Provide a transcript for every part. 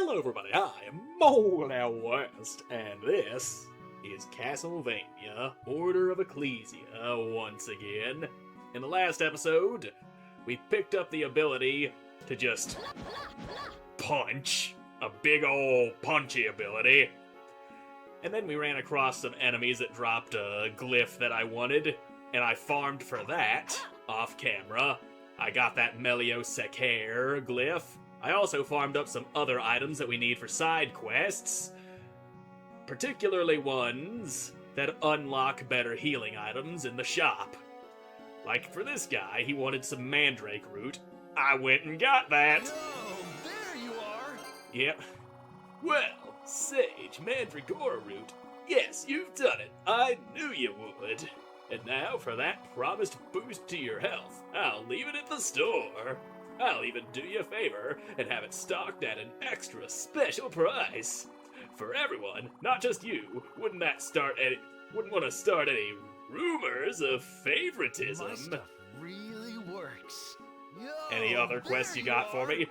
Hello everybody, I am Moldy West, and this is Castlevania, Order of Ecclesia once again. In the last episode, we picked up the ability to just punch, a big ol' punchy ability. And then we ran across some enemies that dropped a glyph that I wanted, and I farmed for that, off camera. I got that Ecclesia-part glyph. I also farmed up some other items that we need for side quests, particularly ones that unlock better healing items in the shop. Like for this guy, he wanted some mandrake root. I went and got that. Oh, there you are! Yep. Well, Sage Mandragora root. Yes, you've done it. I knew you would. And now for that promised boost to your health, I'll leave it at the store. I'll even do you a favor and have it stocked at an extra special price. For everyone, not just you. Wouldn't want to start any rumors of favoritism. My stuff really works. Yo, Any other quests you there got for are. me?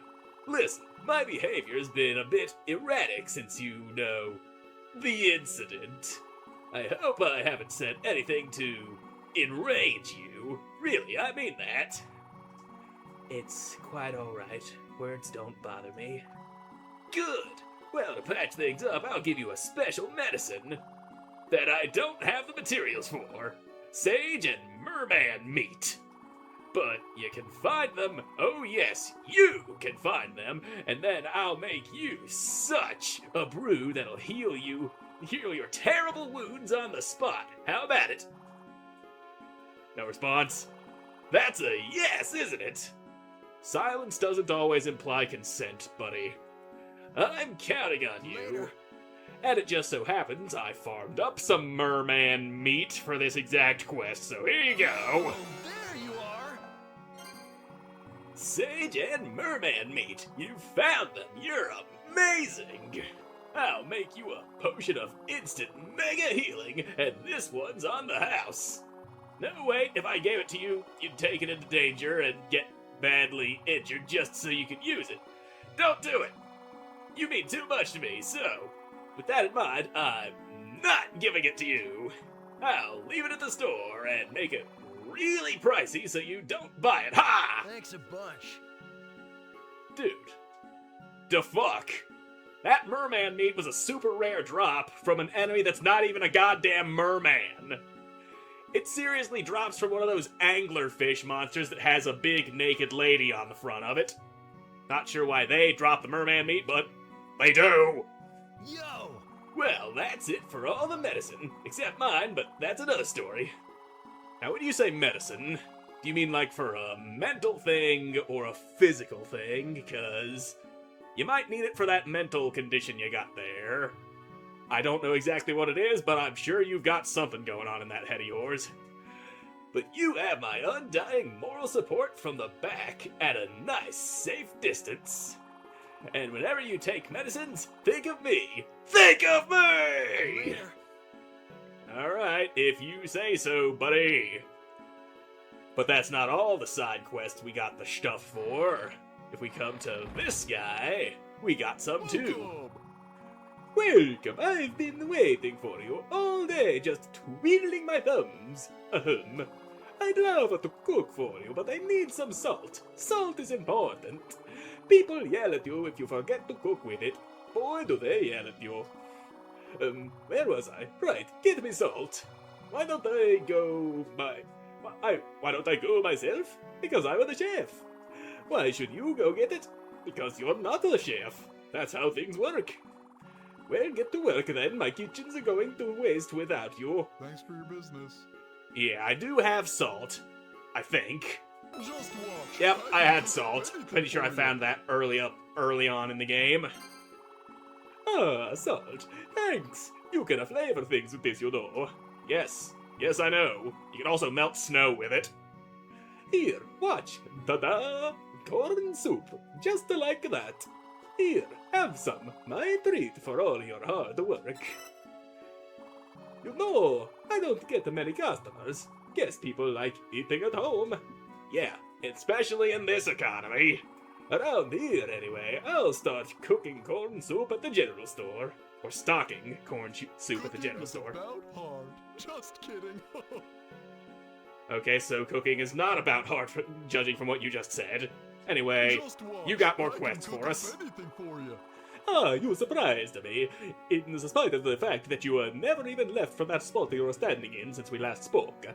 Listen, my behavior's been a bit erratic since the incident. I hope I haven't said anything to enrage you. Really, I mean that. It's quite alright. Words don't bother me. Good! Well, to patch things up, I'll give you a special medicine that I don't have the materials for. Sage and merman meat. But you can find them, oh yes, you can find them, and then I'll make you such a brew that'll heal your terrible wounds on the spot. How about it? No response? That's a yes, isn't it? Silence doesn't always imply consent, buddy. I'm counting on you. Later. And it just so happens I farmed up some merman meat for this exact quest, so here you go. Oh, there you are! Sage and merman meat. You found them. You're amazing. I'll make you a potion of instant mega healing, and this one's on the house. No, wait, if I gave it to you, you'd take it into danger and get badly injured just so you could use it. Don't do it. You mean too much to me, so with that in mind, I'm not giving it to you. I'll leave it at the store and make it really pricey so you don't buy it. Ha! Thanks a bunch. Dude. Da fuck? That merman meat was a super rare drop from an enemy that's not even a goddamn merman. It seriously drops from one of those anglerfish monsters that has a big naked lady on the front of it. Not sure why they drop the merman meat, but they do. Yo! Well, that's it for all the medicine, except mine, but that's another story. Now, when you say medicine, do you mean like for a mental thing or a physical thing? Because you might need it for that mental condition you got there. I don't know exactly what it is, but I'm sure you've got something going on in that head of yours. But you have my undying moral support from the back at a nice, safe distance. And whenever you take medicines, think of me. Think of me! Later. Alright, if you say so, buddy. But that's not all the side quests we got the stuff for. If we come to this guy, we got some too. Welcome. Welcome, I've been waiting for you all day, just twiddling my thumbs. Ahem. I'd love to cook for you, but I need some salt. Salt is important. People yell at you if you forget to cook with it. Boy, do they yell at you. Where was I? Right, get me salt. Why don't I go myself? Because I'm the chef. Why should you go get it? Because you're not the chef. That's how things work. Well, get to work then. My kitchen's going to waste without you. Thanks for your business. Yeah, I do have salt. I think. Just watch. Yep, I can had cook salt. anything Pretty sure I for found that early on in the game. Ah, salt. Thanks. You can flavor things with this, you know. Yes. Yes, I know. You can also melt snow with it. Here, watch. Ta-da! Corn soup. Just like that. Here, have some. My treat for all your hard work. You know, I don't get many customers. Guess people like eating at home. Yeah, especially in this economy. Around here, anyway, I'll start cooking corn soup at the general store. Or stocking corn soup at the general store. Cooking is about hard. Just kidding. Okay, so cooking is not about hard, judging from what you just said. Anyway, Just watch. you got more I can quests cook for up us. Anything for you. Ah, you surprised me, in spite of the fact that you never even left from that spot you were standing in since we last spoke.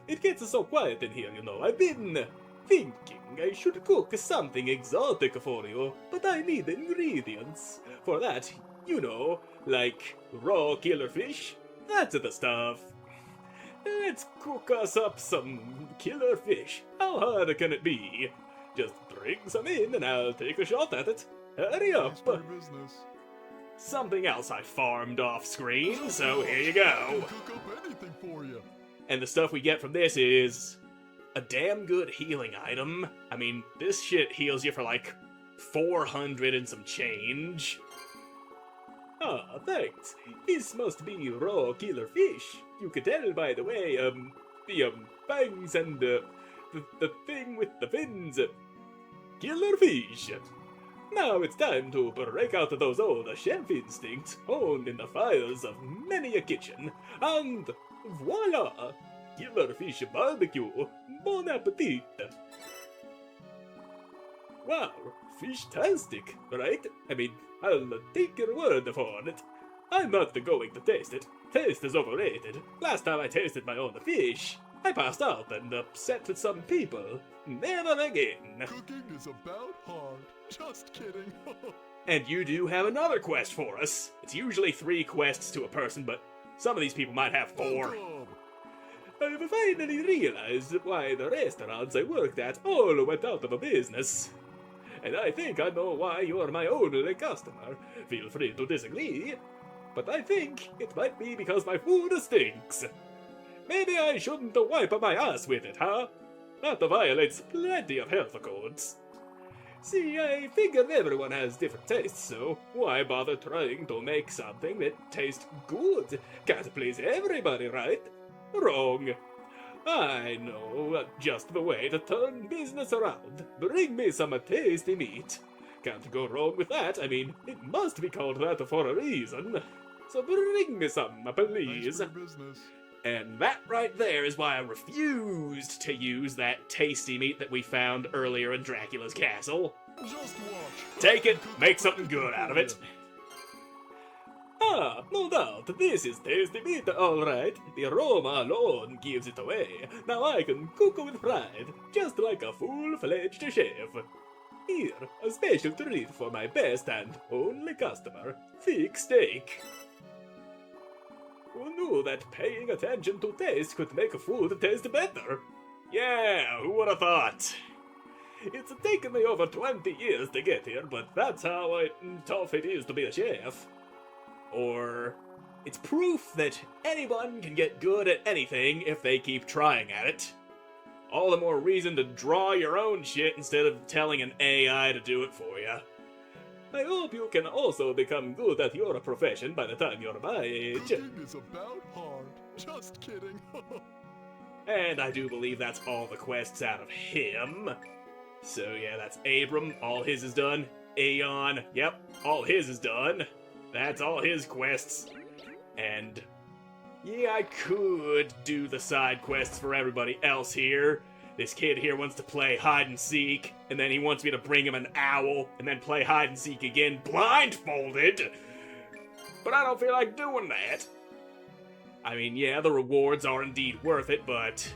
It gets so quiet in here, you know. I've been thinking I should cook something exotic for you, but I need ingredients. For that, you know, like raw killer fish. That's the stuff. Let's cook us up some killer fish. How hard can it be? Just bring some in and I'll take a shot at it. Hurry up! Thanks for your business. Something else I farmed off screen, so here you I go. can cook up anything for you. And the stuff we get from this is a damn good healing item. I mean, this shit heals you for like 400 and some change. Ah, thanks. This must be raw killer fish. You can tell by the way, the fangs and the thing with the fins. Killer fish. Now it's time to break out those old chef instincts honed in the fires of many a kitchen, and voila! Killer fish barbecue. Bon appetit! Wow, fish-tastic, right? I mean, I'll take your word for it. I'm not going to taste it. Taste is overrated. Last time I tasted my own fish, I passed out and upset some people. Never again. Cooking is about hard. Just kidding. And you do have another quest for us. It's usually 3 quests to a person, but some of these people might have 4. Welcome. I've finally realized why the restaurants I worked at all went out of business. And I think I know why you're my only customer. Feel free to disagree. But I think it might be because my food stinks. Maybe I shouldn't wipe my ass with it, huh? That violates plenty of health codes. See, I figured everyone has different tastes, so why bother trying to make something that tastes good? Can't please everybody, right? Wrong. I know just the way to turn business around. Bring me some tasty meat. Can't go wrong with that. I mean, it must be called that for a reason. So bring me some, please. Thanks for your business. And that right there is why I refused to use that tasty meat that we found earlier in Dracula's castle. Just watch. Take I it, can cook make up something anything good out of for it. you. Ah, no doubt, this is tasty meat, alright. The aroma alone gives it away. Now I can cook with pride, just like a full-fledged chef. Here, a special treat for my best and only customer, thick steak. Who knew that paying attention to taste could make food taste better? Yeah, who would have thought? It's taken me over 20 years to get here, but that's how tough it is to be a chef. Or, it's proof that anyone can get good at anything if they keep trying at it. All the more reason to draw your own shit instead of telling an AI to do it for you. I hope you can also become good at your profession by the time you're my age. Cooking is about hard. Just kidding. And I do believe that's all the quests out of him. So yeah, that's Abram, all his is done. Aeon, yep, all his is done. That's all his quests. And yeah, I could do the side quests for everybody else here. This kid here wants to play hide and seek, and then he wants me to bring him an owl, and then play hide and seek again, blindfolded. But I don't feel like doing that. I mean, yeah, the rewards are indeed worth it, but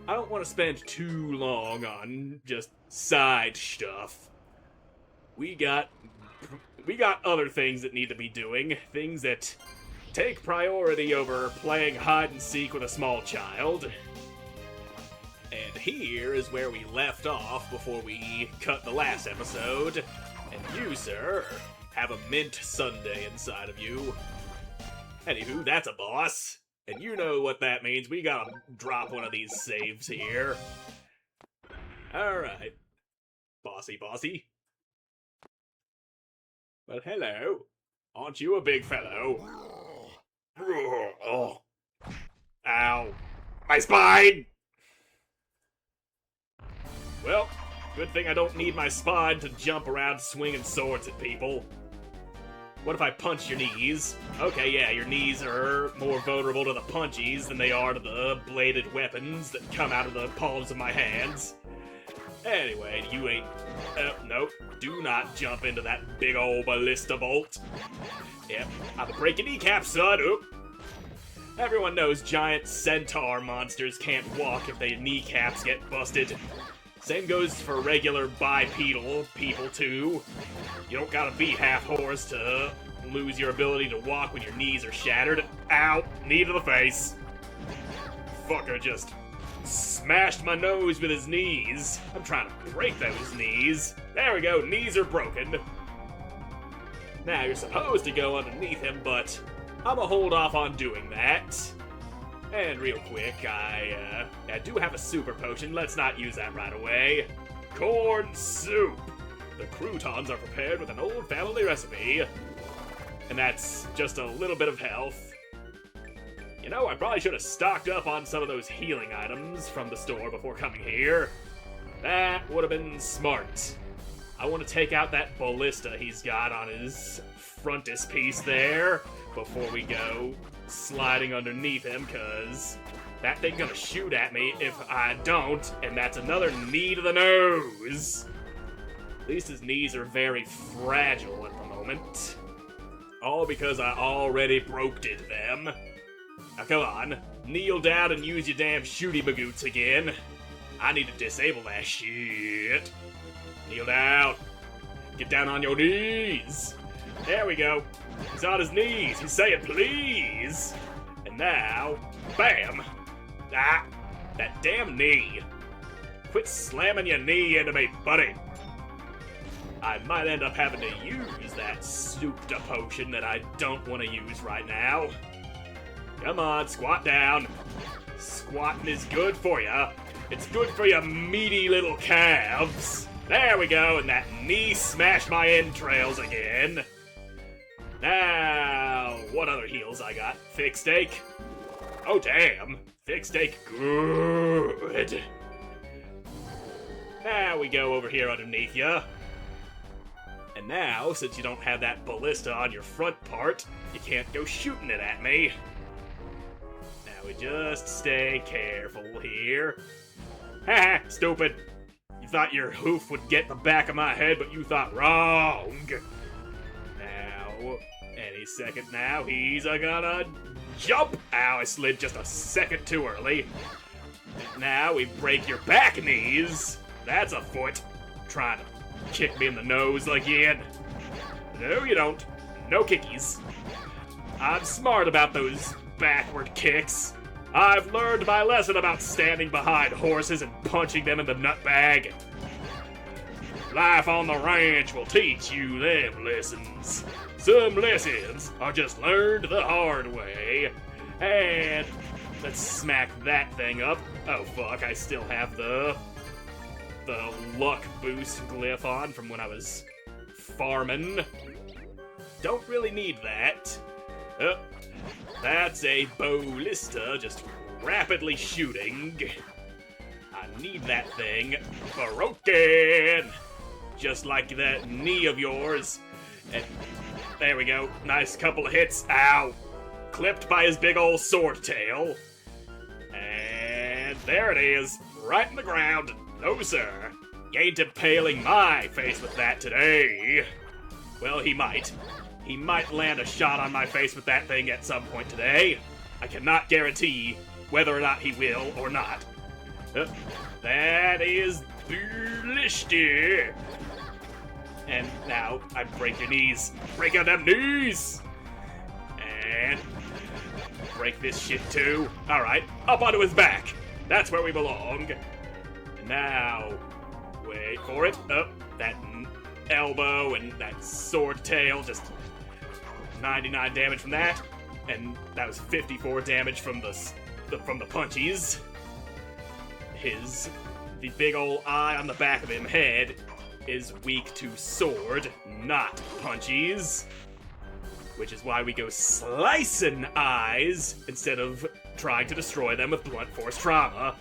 I don't want to spend too long on just side stuff. We got other things that need to be doing, things that take priority over playing hide and seek with a small child. And here is where we left off before we cut the last episode. And you, sir, have a mint sundae inside of you. Anywho, that's a boss. And you know what that means. We gotta drop one of these saves here. Alright. Bossy, bossy. Well, hello. Aren't you a big fellow? Oh. Ow. My spine! Well, Good thing I don't need my spine to jump around swinging swords at people. What if I punch your knees? Okay, yeah, your knees are more vulnerable to the punchies than they are to the bladed weapons that come out of the palms of my hands. Anyway, you ain't... nope. Do not jump into that big old ballista bolt. Yep, I'm gonna break your kneecap, son. Oop. Everyone knows giant centaur monsters can't walk if their kneecaps get busted. Same goes for regular bipedal people, too. You don't gotta be half horse to lose your ability to walk when your knees are shattered. Ow! Knee to the face. Fucker just smashed my nose with his knees. I'm trying to break those knees. There we go, knees are broken. Now, you're supposed to go underneath him, but I'm gonna hold off on doing that. And real quick, I do have a super potion. Let's not use that right away. Corn soup. The croutons are prepared with an old family recipe. And that's just a little bit of health. You know, I probably should have stocked up on some of those healing items from the store before coming here. That would have been smart. I want to take out that ballista he's got on his frontispiece there before we go sliding underneath him, because that thing's gonna shoot at me if I don't, and that's another knee to the nose. At least his knees are very fragile at the moment. All because I already broke-did them. Now come on, kneel down and use your damn shooty bagoots again. I need to disable that shit. Kneel down. Get down on your knees. There we go. He's on his knees. He's saying please. And now, bam. Ah, that damn knee. Quit slamming your knee into me, buddy. I might end up having to use that souped potion that I don't want to use right now. Come on, squat down. Squatting is good for you. It's good for your meaty little calves. There we go, and that knee smashed my entrails again. Now, what other heals I got? Thick steak? Oh, damn. Thick steak, good. Now we go over here underneath you. And now, since you don't have that ballista on your front part, you can't go shooting it at me. Now we just stay careful here. Haha, stupid. You thought your hoof would get the back of my head, but you thought wrong. Now, any second now, he's gonna jump. Ow, I slid just a second too early. Now we break your back knees. That's a foot. Trying to kick me in the nose again. No, you don't. No kickies. I'm smart about those backward kicks. I've learned my lesson about standing behind horses and punching them in the nutbag. Life on the ranch will teach you them lessons. Some lessons are just learned the hard way. And let's smack that thing up. Oh fuck, I still have the luck boost glyph on from when I was farming. Don't really need that. That's a ballista just rapidly shooting. I need that thing broken. Just like that knee of yours. And there we go. Nice couple of hits. Ow. Clipped by his big old sword tail. And there it is. Right in the ground. No, sir. You ain't impaling my face with that today. Well, he might. He might land a shot on my face with that thing at some point today. I cannot guarantee whether or not he will or not. That is ballistic. And now I break your knees. Break out them knees. And break this shit too. All right, up onto his back. That's where we belong. And now, wait for it. That elbow and that sword tail, just 99 damage from that, and that was 54 damage from the punchies. The big old eye on the back of him head is weak to sword, not punchies, which is why we go slicing eyes instead of trying to destroy them with blunt force trauma.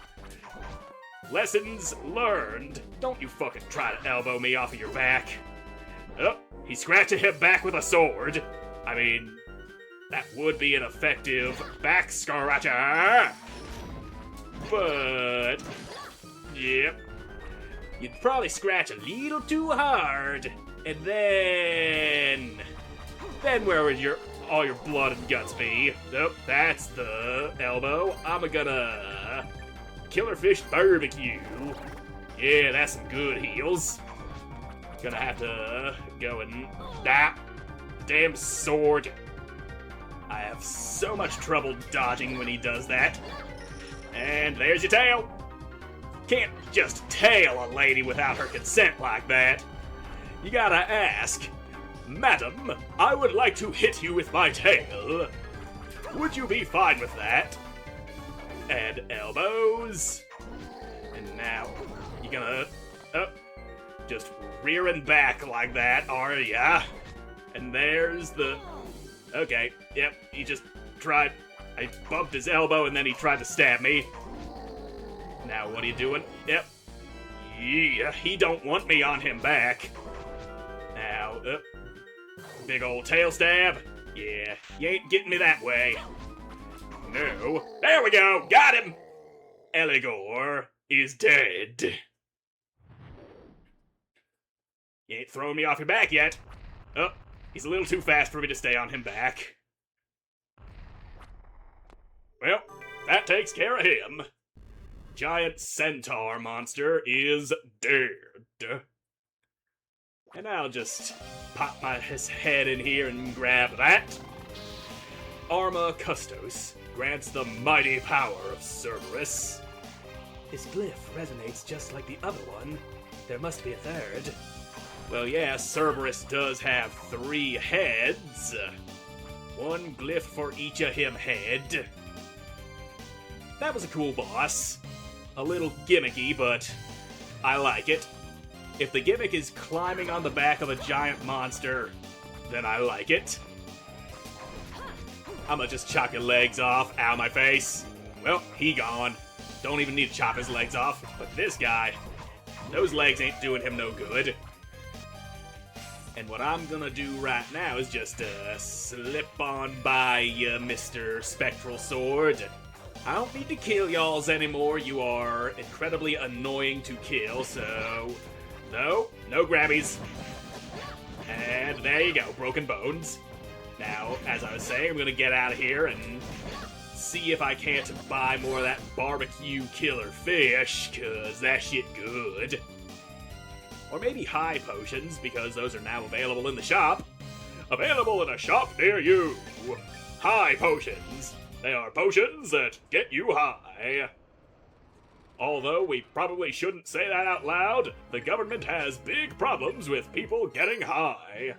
Lessons learned. Don't you fucking try to elbow me off of your back. Oh, he's scratching him back with a sword. I mean, that would be an effective back scratcher. But, yep. You'd probably scratch a little too hard. And then where would all your blood and guts be? Nope, that's the elbow. I'm gonna killer fish barbecue. Yeah, that's some good heals. Gonna have to go and damn sword. I have so much trouble dodging when he does that. And there's your tail. Can't just tail a lady without her consent like that. You gotta ask, Madam, I would like to hit you with my tail. Would you be fine with that? And elbows. And now, you gonna, just rearing back like that, are ya? And there's the, okay, yep, he just tried, I bumped his elbow and then he tried to stab me. Now, what are you doing? Yep. Yeah, he don't want me on him back. Now, big old tail stab. Yeah, you ain't getting me that way. No. There we go! Got him! Eligor is dead. You ain't throwing me off your back yet. Oh, he's a little too fast for me to stay on him back. Well, that takes care of him. Giant centaur monster is dead. And I'll just pop his head in here and grab that. Arma Custos grants the mighty power of Cerberus. His glyph resonates just like the other one. There must be a third. Well, yeah, Cerberus does have 3 heads. 1 glyph for each of him head. That was a cool boss. A little gimmicky, but I like it. If the gimmick is climbing on the back of a giant monster, then I like it. I'ma just chop your legs off. Ow, my face. Well, he gone. Don't even need to chop his legs off. But this guy, those legs ain't doing him no good. And what I'm gonna do right now is just slip on by you, Mr. Spectral Sword. I don't need to kill y'alls anymore. You are incredibly annoying to kill, so no grabbies. And there you go, broken bones. Now, as I was saying, I'm gonna get out of here and see if I can't buy more of that barbecue killer fish, cause that shit good. Or maybe high potions, because those are now available in the shop. Available in a shop near you. High potions. They are potions that get you high. Although we probably shouldn't say that out loud, the government has big problems with people getting high.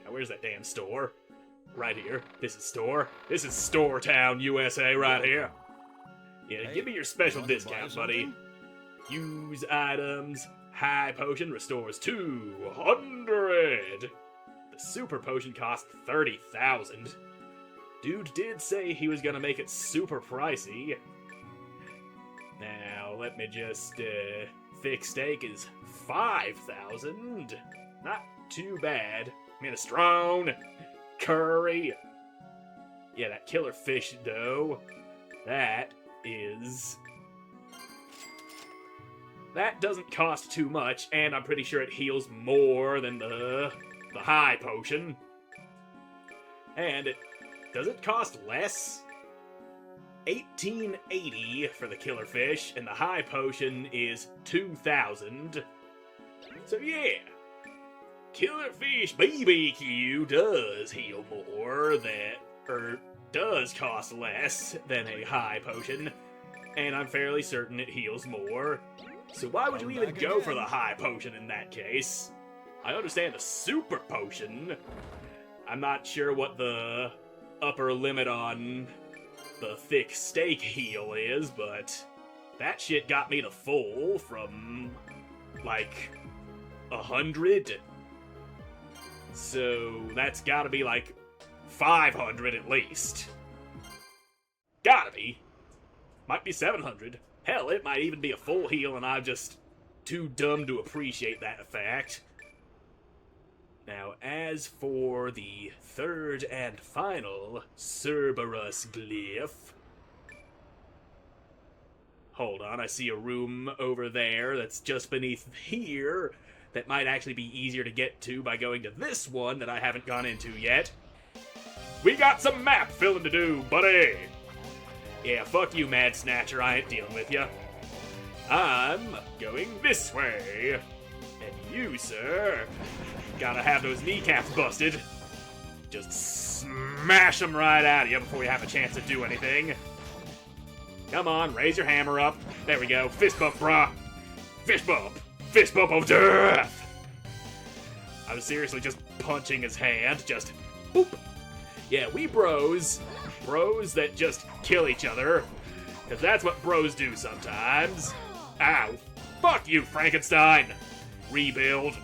Now where's that damn store? Right here. This is store. This is Store Town, USA right here. Yeah, give me your special discount, buddy. Use items. High potion restores 200. The super potion costs 30,000. Dude did say he was gonna make it super pricey. Now, let me just, thick steak is 5,000. Not too bad. Minestrone, curry. Yeah, that killer fish, though. That doesn't cost too much, and I'm pretty sure it heals more than the high potion. And does it cost less? 1880 for the killer fish, and the high potion is 2,000. So yeah, killer fish BBQ does heal more does cost less than a high potion, and I'm fairly certain it heals more. So why would you even go for the high potion in that case? I understand the super potion. I'm not sure what the upper limit on the thick steak heal is, but that shit got me to full from, like, 100. So that's gotta be, like, 500 at least. Gotta be. Might be 700. Hell, it might even be a full heal, and I'm just too dumb to appreciate that fact. Now, as for the third and final Cerberus glyph... Hold on, I see a room over there that's just beneath here that might actually be easier to get to by going to this one that I haven't gone into yet. We got some map filling to do, buddy! Yeah, fuck you, Mad Snatcher, I ain't dealing with ya. I'm going this way. And you, sir, gotta have those kneecaps busted. Just smash them right out of you before you have a chance to do anything. Come on, raise your hammer up. There we go. Fist bump, brah. Fist bump. Fist bump of death. I was seriously just punching his hand. Just boop. Yeah, we bros. Bros that just kill each other. Because that's what bros do sometimes. Ow. Fuck you, Frankenstein. Rebuild.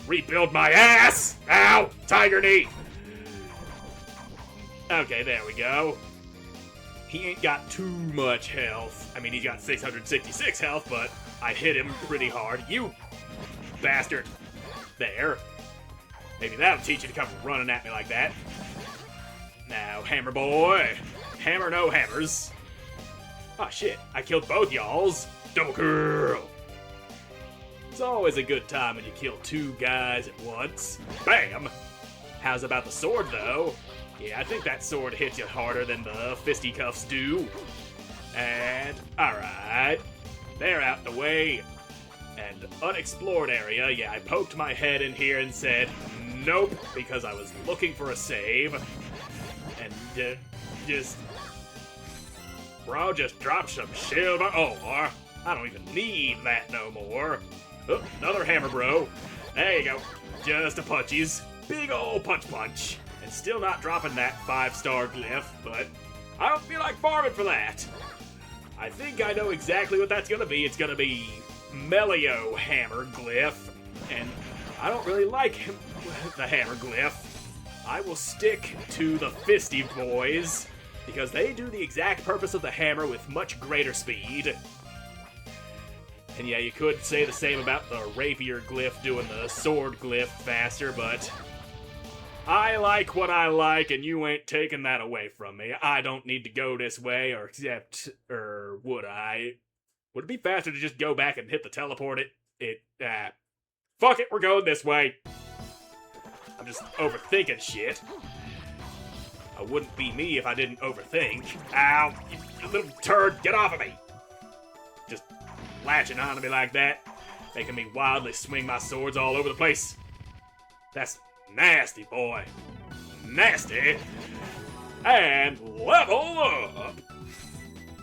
Rebuild my ass. Ow. Tiger knee. Okay, there we go. He ain't got too much health. I mean, he's got 666 health, but I hit him pretty hard. You bastard. There. Maybe that'll teach you to come running at me like that. Now, hammer boy. Hammer no hammers. Oh shit, I killed both y'alls. Double kill. It's always a good time when you kill two guys at once. Bam. How's about the sword, though? Yeah, I think that sword hits you harder than the fisticuffs do. And, alright. They're out the way. And unexplored area, yeah, I poked my head in here and said, nope, because I was looking for a save. And, bro, just drop some silver ore. I don't even need that no more. Oh, another hammer, bro. There you go. Just a punchies. Big ol' punch. And still not dropping that 5-star glyph, but I don't feel like farming for that. I think I know exactly what that's gonna be. It's gonna be Melio hammer glyph, and I don't really like the hammer glyph. I will stick to the fisty boys, because they do the exact purpose of the hammer with much greater speed. And yeah, you could say the same about the rapier glyph doing the sword glyph faster, but I like what I like, and you ain't taking that away from me. I don't need to go this way, or would I? Would it be faster to just go back and hit the teleport? Fuck it, we're going this way. I'm just overthinking shit. I wouldn't be me if I didn't overthink. Ow, you little turd, get off of me. Just latching onto me like that, making me wildly swing my swords all over the place. That's nasty, boy. Nasty. And level up.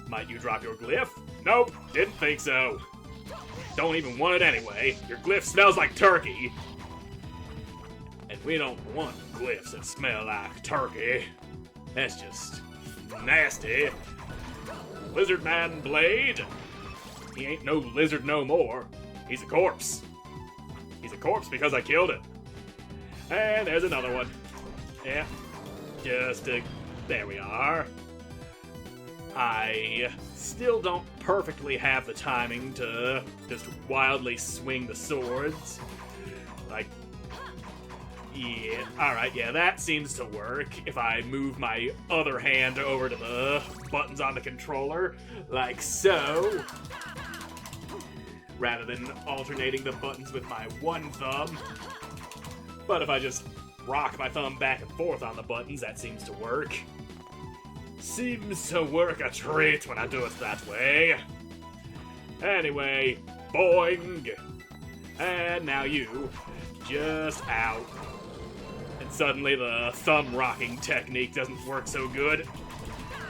Might you drop your glyph? Nope, didn't think so. Don't even want it anyway. Your glyph smells like turkey. And we don't want glyphs that smell like turkey. That's just nasty. Lizard Man Blade. He ain't no lizard no more. He's a corpse. He's a corpse because I killed him. And there's another one. Yeah. There we are. I still don't perfectly have the timing to just wildly swing the swords. Like, yeah, alright, yeah, that seems to work if I move my other hand over to the buttons on the controller, like so, rather than alternating the buttons with my one thumb. But if I just rock my thumb back and forth on the buttons, that seems to work. Seems to work a treat when I do it that way. Anyway, boing. And now you, just out. And suddenly the thumb rocking technique doesn't work so good.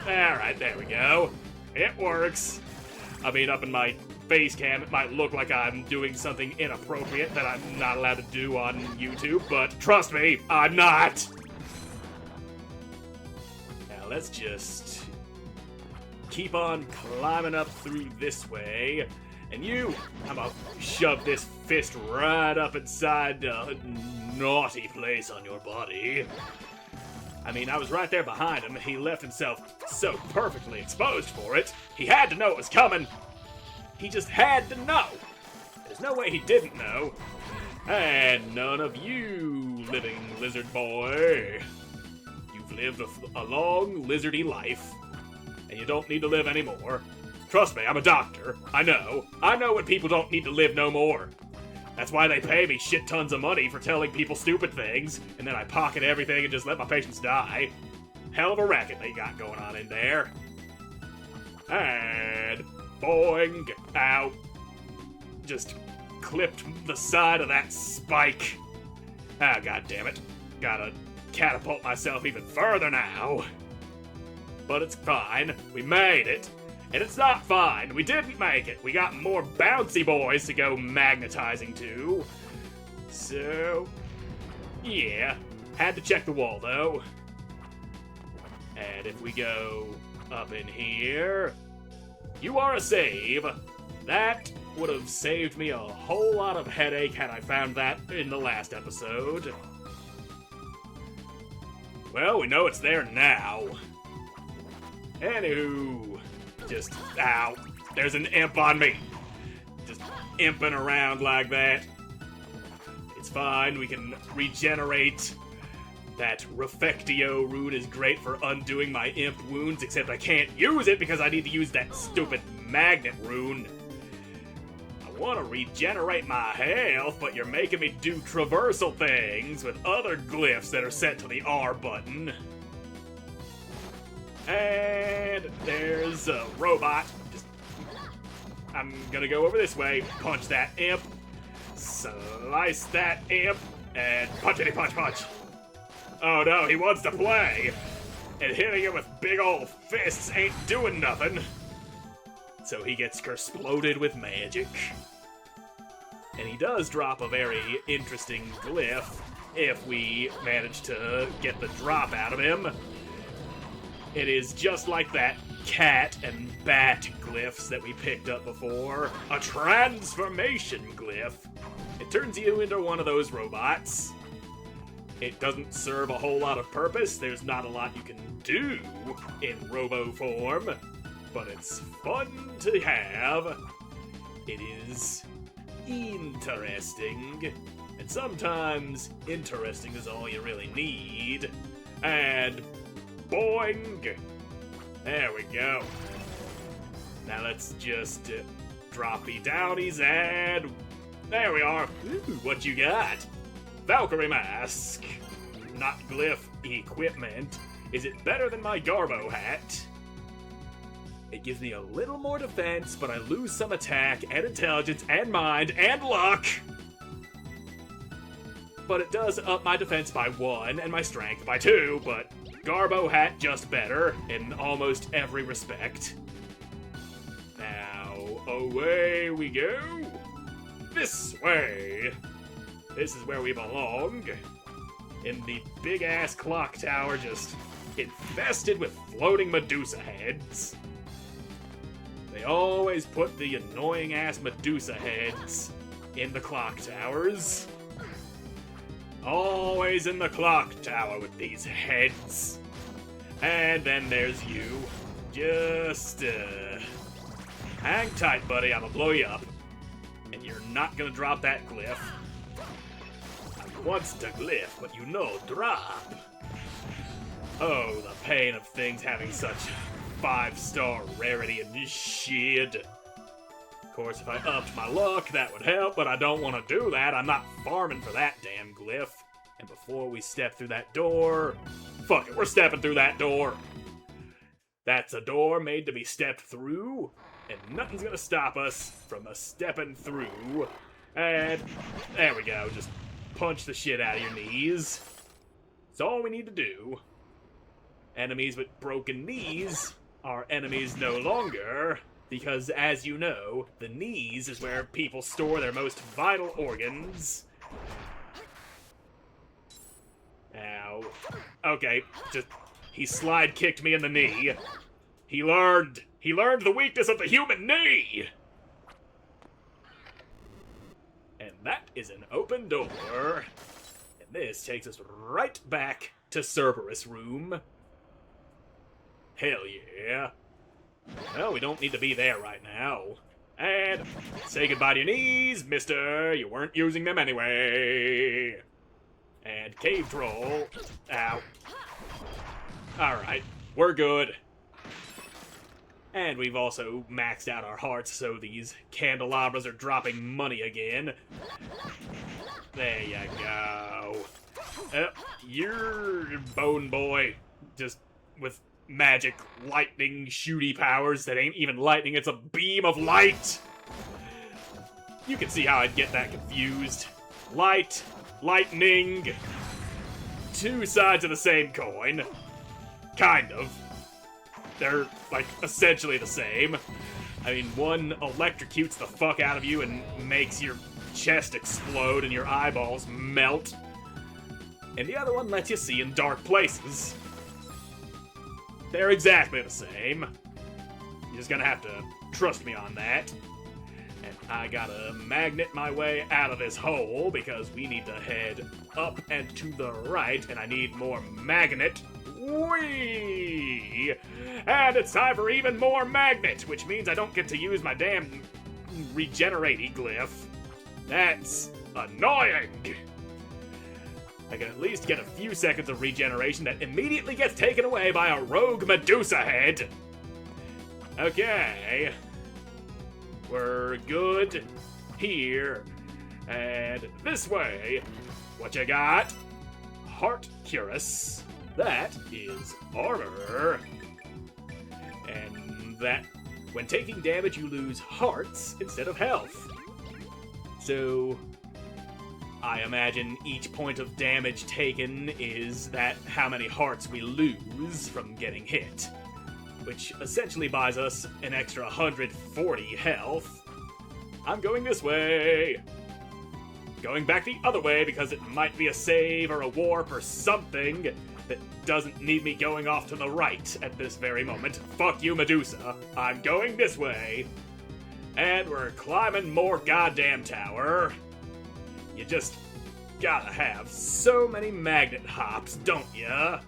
Alright, there we go. It works. I mean, up in my face cam, it might look like I'm doing something inappropriate that I'm not allowed to do on YouTube, but trust me, I'm not! Now let's just keep on climbing up through this way, and I'm gonna shove this fist right up inside the naughty place on your body. I mean, I was right there behind him, and he left himself so perfectly exposed for it. He had to know it was coming. He just had to know. There's no way he didn't know. And none of you, living lizard boy. You've lived a long, lizardy life, and you don't need to live anymore. Trust me, I'm a doctor. I know when people don't need to live no more. That's why they pay me shit tons of money for telling people stupid things, and then I pocket everything and just let my patients die. Hell of a racket they got going on in there. And boing, ow. Just clipped the side of that spike. Ah, god damn it. Gotta catapult myself even further now. But it's fine. We made it. And it's not fine. We didn't make it. We got more bouncy boys to go magnetizing to. So, yeah. Had to check the wall, though. And if we go up in here, you are a save. That would have saved me a whole lot of headache had I found that in the last episode. Well, we know it's there now. Anywho, just, ow, there's an imp on me. Just imping around like that. It's fine, we can regenerate. That Refectio rune is great for undoing my imp wounds, except I can't use it because I need to use that stupid magnet rune. I want to regenerate my health, but you're making me do traversal things with other glyphs that are set to the R button. And there's a robot. I'm gonna go over this way, punch that imp, slice that imp, and punchity punch punch. Oh no, he wants to play! And hitting him with big old fists ain't doing nothing. So he gets exploded with magic. And he does drop a very interesting glyph if we manage to get the drop out of him. It is just like that cat and bat glyphs that we picked up before. A transformation glyph. It turns you into one of those robots. It doesn't serve a whole lot of purpose. There's not a lot you can do in robo form, but it's fun to have. It is interesting, and sometimes interesting is all you really need. And boing! There we go. Now let's just droppy downies and there we are. Ooh, what you got? Valkyrie mask. Not glyph equipment. Is it better than my Garbo hat? It gives me a little more defense, but I lose some attack and intelligence and mind and luck. But it does up my defense by 1 and my strength by 2, but Garbo hat just better in almost every respect. Now, away we go. This way. This is where we belong. In the big-ass clock tower just infested with floating Medusa heads. They always put the annoying-ass Medusa heads in the clock towers. Always in the clock tower with these heads. And then there's you. Just, hang tight, buddy, I'm gonna blow you up. And you're not gonna drop that glyph. I wants to glyph, but you know drop. Oh, the pain of things having such 5-star rarity and shit. Of course, if I upped my luck, that would help, but I don't want to do that. I'm not farming for that damn glyph. And before we step through that door... Fuck it, we're stepping through that door. That's a door made to be stepped through, and nothing's gonna stop us from stepping through. And there we go, just punch the shit out of your knees. That's all we need to do. Enemies with broken knees are enemies no longer, because as you know, the knees is where people store their most vital organs. Ow. Okay, just, he slide kicked me in the knee. He learned the weakness of the human knee! And that is an open door. And This takes us right back to Cerberus' room. Hell yeah. Well, we don't need to be there right now. And say goodbye to your knees, mister. You weren't using them anyway. And cave troll. Ow. Alright, we're good. And we've also maxed out our hearts, so these candelabras are dropping money again. There you go. You're Bone Boy, just with magic lightning shooty powers that ain't even lightning, it's a beam of light! You can see how I'd get that confused. Light, lightning, two sides of the same coin. Kind of. They're, like, essentially the same. I mean, one electrocutes the fuck out of you and makes your chest explode and your eyeballs melt. And the other one lets you see in dark places. They're exactly the same. You're just gonna have to trust me on that. And I gotta magnet my way out of this hole because we need to head up and to the right, and I need more magnet. Whee! And it's time for even more magnet, which means I don't get to use my damn regenerate glyph. That's annoying! I can at least get a few seconds of regeneration that immediately gets taken away by a rogue Medusa head. Okay. We're good here. And this way. What you got? Heart Cuirass. That is armor. And that, when taking damage, you lose hearts instead of health. So, I imagine each point of damage taken is that how many hearts we lose from getting hit, which essentially buys us an extra 140 health. I'm going this way. Going back the other way because it might be a save or a warp or something that doesn't need me going off to the right at this very moment. Fuck you, Medusa. I'm going this way. And we're climbing more goddamn tower. You just gotta have so many magnet hops, don't ya?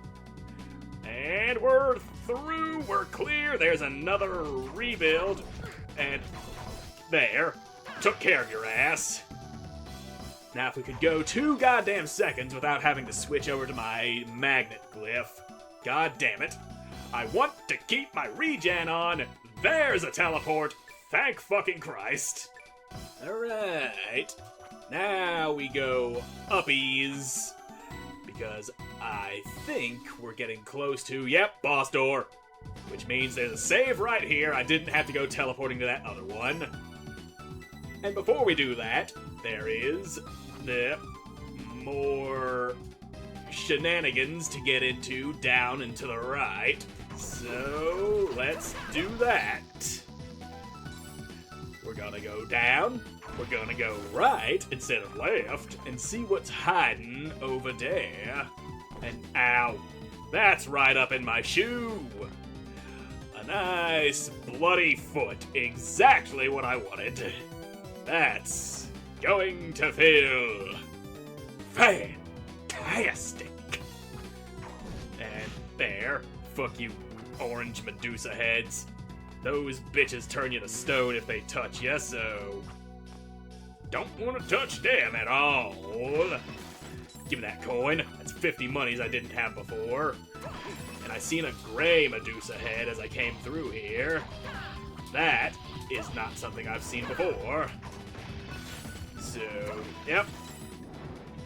And we're through, we're clear. There's another rebuild. And there. Took care of your ass. Now if we could go 2 goddamn seconds without having to switch over to my magnet glyph. God damn it. I want to keep my regen on. There's a teleport. Thank fucking Christ. Alright. Now we go uppies. Because I think we're getting close to, yep, boss door. Which means there's a save right here. I didn't have to go teleporting to that other one. And before we do that, there is the more shenanigans to get into down and to the right. So let's do that. We're gonna go down, we're gonna go right instead of left, and see what's hiding over there. And ow, that's right up in my shoe. A nice bloody foot, exactly what I wanted. That's going to feel fantastic. And there, fuck you, orange Medusa heads. Those bitches turn you to stone if they touch you, so don't want to touch them at all. Give me that coin. That's 50 monies I didn't have before. And I seen a gray Medusa head as I came through here. That is not something I've seen before. So, yep.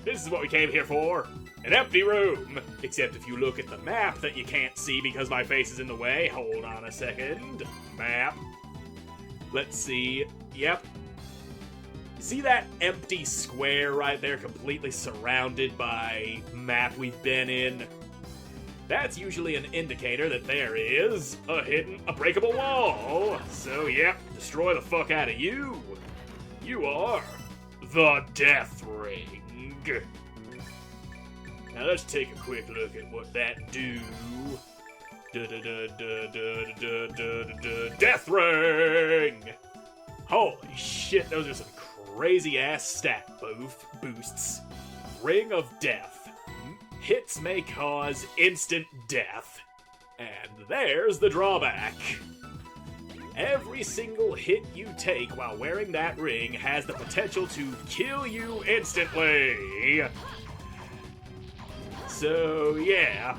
This is what we came here for. An empty room. Except if you look at the map that you can't see because my face is in the way. Hold on a second. Map. Let's see. Yep. You see that empty square right there completely surrounded by map we've been in? That's usually an indicator that there is a hidden, breakable wall. So, yep, destroy the fuck out of you. You are the Death Ring. Now let's take a quick look at what that do. Death Ring! Holy shit, those are some crazy ass stat boosts. Ring of Death. Hits may cause instant death. And there's the drawback. Every single hit you take while wearing that ring has the potential to kill you instantly. So, yeah.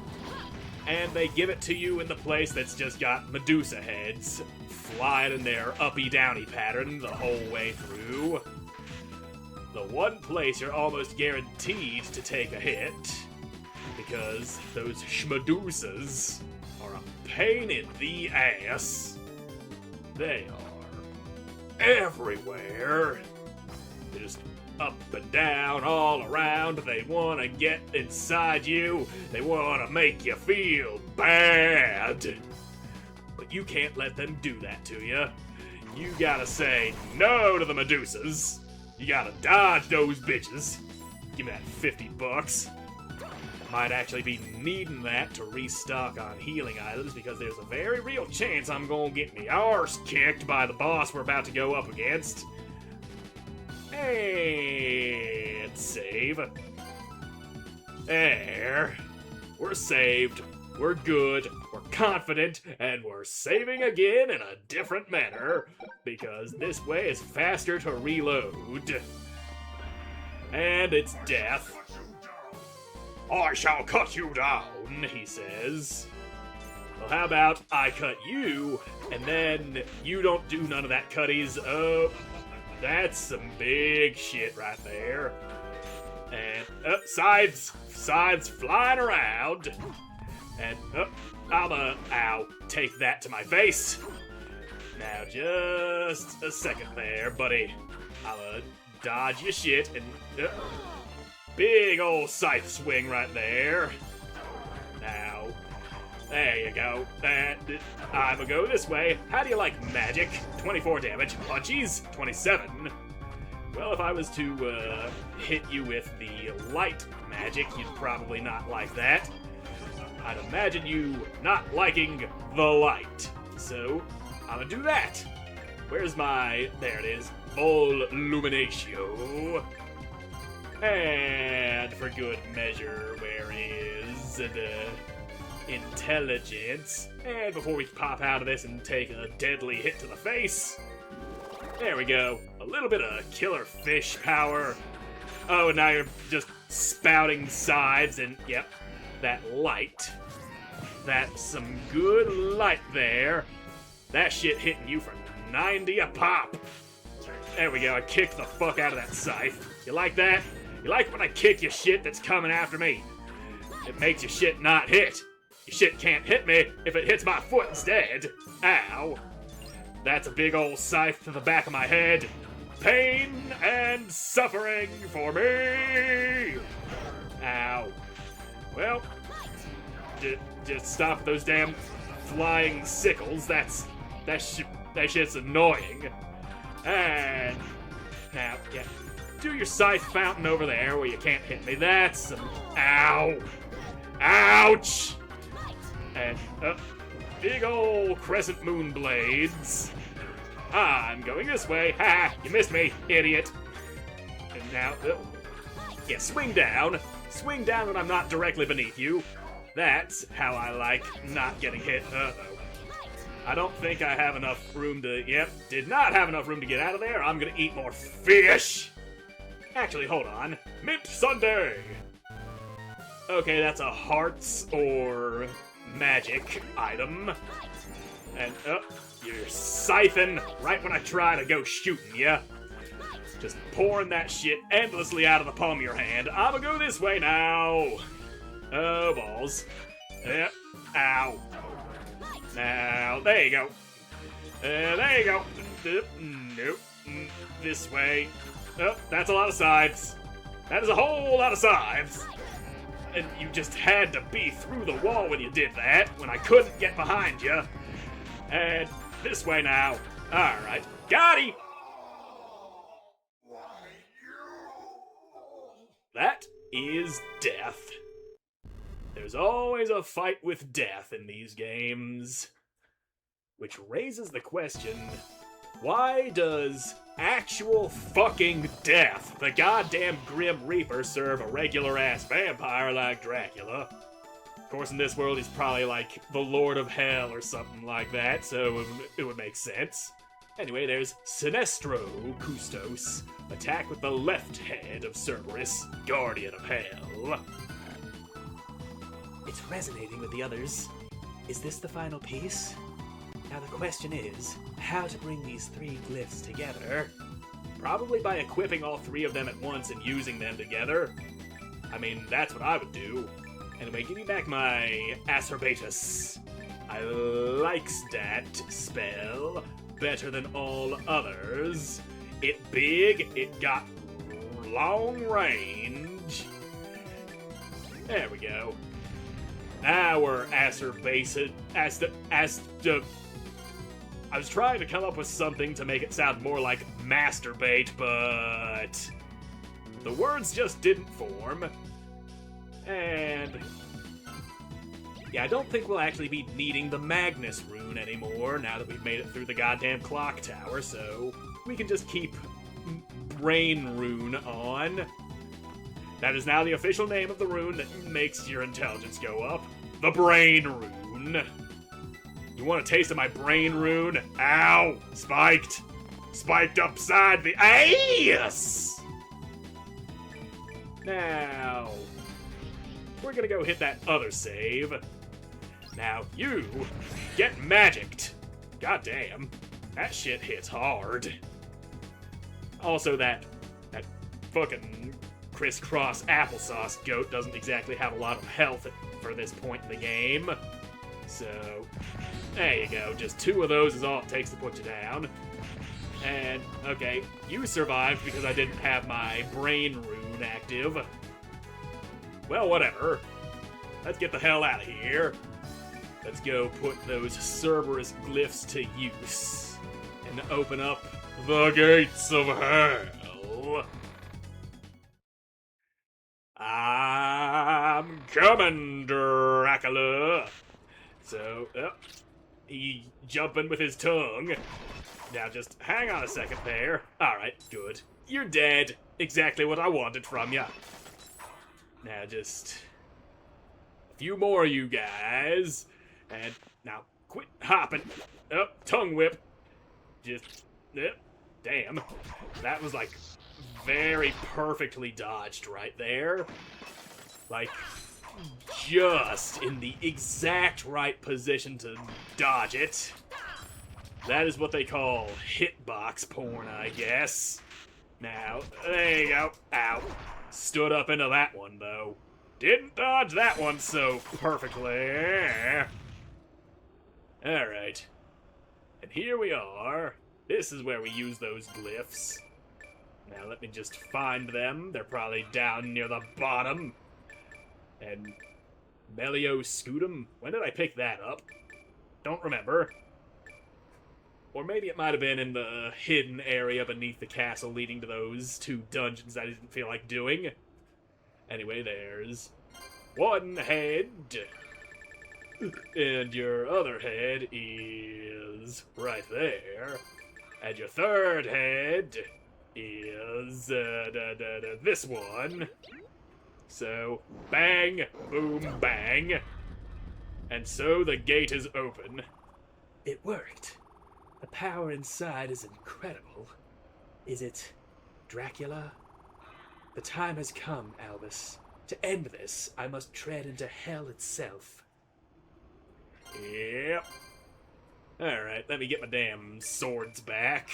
And they give it to you in the place that's just got Medusa heads flying in their uppy-downy pattern the whole way through. The one place you're almost guaranteed to take a hit, because those Schmedusas are a pain in the ass. They are everywhere. They're just up and down, all around. They want to get inside you. They want to make you feel bad. But you can't let them do that to you. You gotta say no to the Medusas. You gotta dodge those bitches. Give me that $50. Might actually be needing that to restock on healing items because there's a very real chance I'm gonna get me arse kicked by the boss we're about to go up against. And save. There. We're saved. We're good. We're confident. And we're saving again in a different manner. Because this way is faster to reload. And it's death. I shall cut you down, he says. Well, how about I cut you, and then you don't do none of that cutties. Oh, that's some big shit right there. And, sides flying around. And, ow, take that to my face. Now, just a second there, buddy. I'ma dodge your shit, and, big old scythe swing right there. Now, there you go. I'ma go this way. How do you like magic? 24 damage. Punchies? 27. Well, if I was to hit you with the light magic, you'd probably not like that. I'd imagine you not liking the light. So, I'ma do that. Where's my... There it is. Full Illuminatio. And for good measure, where is the intelligence? And before we pop out of this and take a deadly hit to the face, there we go. A little bit of killer fish power. Oh, and now you're just spouting sides, and yep, that light. That's some good light there. That shit hitting you for 90 a pop. There we go, I kicked the fuck out of that scythe. You like that? You like when I kick your shit that's coming after me? It makes your shit not hit. Your shit can't hit me if it hits my foot instead. Ow. That's a big old scythe to the back of my head. Pain and suffering for me. Ow. Well, just stop those damn flying sickles. That shit's annoying. And now, yeah. Do your scythe fountain over there where you can't hit me. That's some... Ow! Ouch! And, big ol' crescent moon blades. I'm going this way. Ha! You missed me, idiot. And now, yeah, swing down. Swing down when I'm not directly beneath you. That's how I like not getting hit. Uh-oh. I don't think I have enough room to... Yep, did not have enough room to get out of there. I'm gonna eat more fish. Actually, hold on. Mint Sunday! Okay, that's a hearts or magic item. And, you're scything right when I try to go shooting ya. Just pouring that shit endlessly out of the palm of your hand. I'ma go this way now. Oh, balls. Yep. Ow. Now, there you go. There you go. Nope. This way. Oh, that's a lot of sides. That is a whole lot of sides. And you just had to be through the wall when you did that, when I couldn't get behind you. And this way now. Alright. Got him! That is death. There's always a fight with death in these games. Which raises the question, why does actual fucking death. The goddamn Grim Reaper serve a regular-ass vampire like Dracula. Of course, in this world, he's probably like the Lord of Hell or something like that, so it would make sense. Anyway, there's Sinestro Custos. Attack with the left head of Cerberus, Guardian of Hell. It's resonating with the others. Is this the final piece? Now the question is, how to bring these three glyphs together? Probably by equipping all three of them at once and using them together. I mean, that's what I would do. Anyway, give me back my Acerbatus. I likes that spell better than all others. It big, it got long range. There we go. Now we're Acerbated. I was trying to come up with something to make it sound more like masturbate, but the words just didn't form. And yeah, I don't think we'll actually be needing the Magnus rune anymore now that we've made it through the goddamn clock tower, so we can just keep Brain Rune on. That is now the official name of the rune that makes your intelligence go up. The Brain Rune. You want a taste of my Brain Rune? Ow! Spiked! Spiked upside the ass! Now, we're gonna go hit that other save. Now, you get magicked. Goddamn, that shit hits hard. Also, that fucking crisscross applesauce goat doesn't exactly have a lot of health for this point in the game. So, there you go. Just 2 of those is all it takes to put you down. And, okay, you survived because I didn't have my Brain Rune active. Well, whatever. Let's get the hell out of here. Let's go put those Cerberus glyphs to use. And open up the gates of hell. I'm coming, Dracula. So, he jumping with his tongue. Now just hang on a second there. Alright, good. You're dead. Exactly what I wanted from you. Now just a few more, you guys. And now quit hopping. Oh, tongue whip. Just, damn. That was like very perfectly dodged right there. Like, just in the exact right position to dodge it. That is what they call hitbox porn, I guess. Now, there you go. Ow. Stood up into that one, though. Didn't dodge that one so perfectly. Alright. And here we are. This is where we use those glyphs. Now let me just find them. They're probably down near the bottom. And Melio Scutum? When did I pick that up? Don't remember. Or maybe it might have been in the hidden area beneath the castle leading to those 2 dungeons I didn't feel like doing. Anyway, there's 1 head. And your other head is right there. And your 3rd head is this one. So, bang, boom, bang. And so the gate is open. It worked. The power inside is incredible. Is it Dracula? The time has come, Albus. To end this, I must tread into hell itself. Yep. Alright, let me get my damn swords back.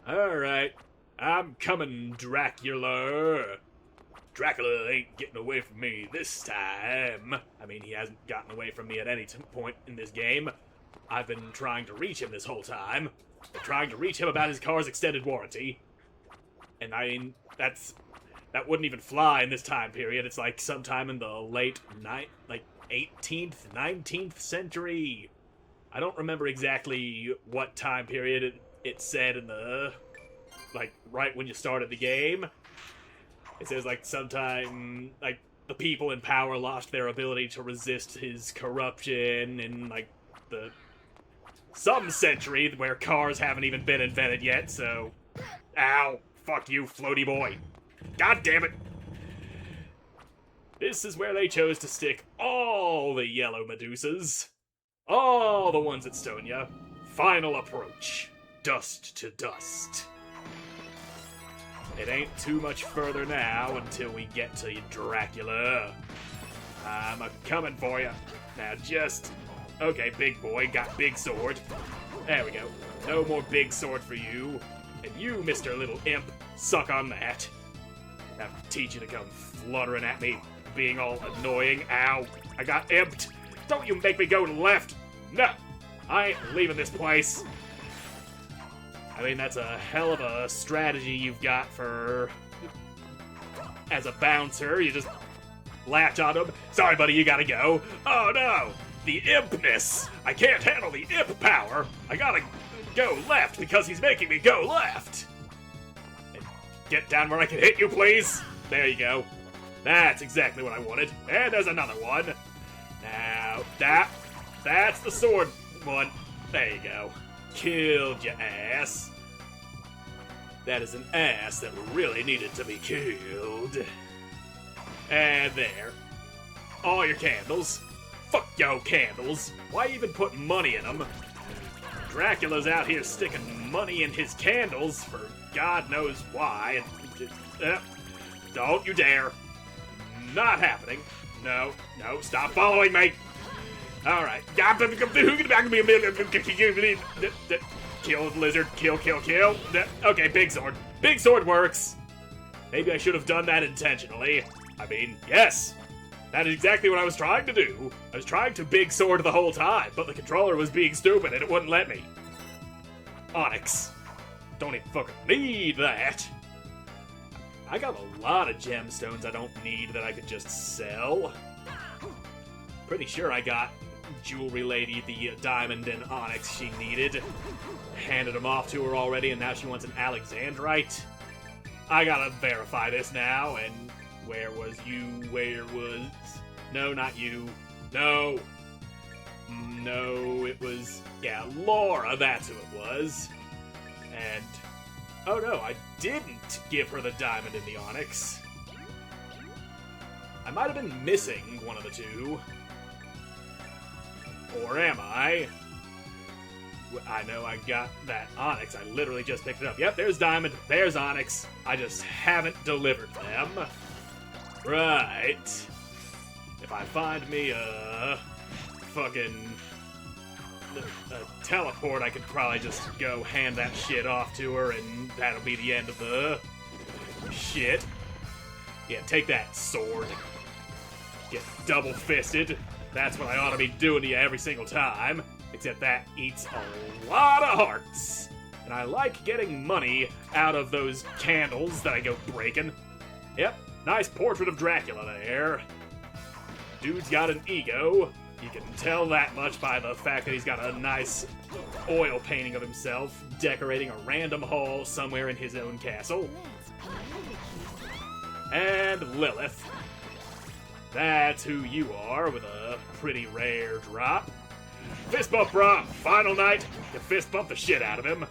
Alright, I'm coming, Dracula. Dracula ain't getting away from me this time. I mean, he hasn't gotten away from me at any point in this game. I've been trying to reach him this whole time. Been trying to reach him about his car's extended warranty. And I mean, that wouldn't even fly in this time period. It's like sometime in the late 18th, 19th century. I don't remember exactly what time period it said in the, like, right when you started the game. It says, like, sometime, like, the people in power lost their ability to resist his corruption, and, like, the some century where cars haven't even been invented yet, so... Ow. Fuck you, floaty boy. God damn it. This is where they chose to stick all the yellow Medusas. All the ones at Stonia. Final approach. Dust to dust. It ain't too much further now until we get to Dracula. I'm a-coming for you. Now just... Okay, big boy, got big sword. There we go. No more big sword for you. And you, Mr. Little Imp, suck on that. Have to teach you to come fluttering at me, being all annoying. Ow, I got imped. Don't you make me go left. No, I ain't leaving this place. I mean, that's a hell of a strategy you've got for... As a bouncer, you just latch on him. Sorry, buddy, you gotta go. Oh, no, the impness. I can't handle the imp power. I gotta go left because he's making me go left. And get down where I can hit you, please. There you go. That's exactly what I wanted. And there's another one. Now, that's the sword one. There you go. Killed your ass. That is an ass that really needed to be killed. And there. All your candles. Fuck yo candles. Why even put money in them? Dracula's out here sticking money in his candles for God knows why. Don't you dare. Not happening. No, stop following me. Alright. Kill lizard. Kill. Okay, big sword. Big sword works. Maybe I should have done that intentionally. I mean, yes. That is exactly what I was trying to do. I was trying to big sword the whole time, but the controller was being stupid and it wouldn't let me. Onyx. Don't even fucking need that. I got a lot of gemstones I don't need that I could just sell. Pretty sure I got Jewelry Lady the diamond and onyx she needed. Handed them off to her already and now she wants an Alexandrite. I gotta verify this now, and where was you? Where was... No, not you. No, it was... Yeah, Laura, that's who it was. And... Oh no, I didn't give her the diamond and the onyx. I might have been missing one of the two. Or am I? I know I got that onyx. I literally just picked it up. Yep, there's diamond, there's onyx. I just haven't delivered them. Right. If I find me a fucking a teleport, I could probably just go hand that shit off to her and that'll be the end of the shit. Yeah, take that, sword. Get double-fisted. That's what I ought to be doing to you every single time. Except that eats a lot of hearts. And I like getting money out of those candles that I go breaking. Yep, nice portrait of Dracula there. Dude's got an ego. You can tell that much by the fact that he's got a nice oil painting of himself decorating a random hall somewhere in his own castle. And Lilith. That's who you are, with a pretty rare drop. Fist bump, brah! Final night, you fist bump the shit out of him.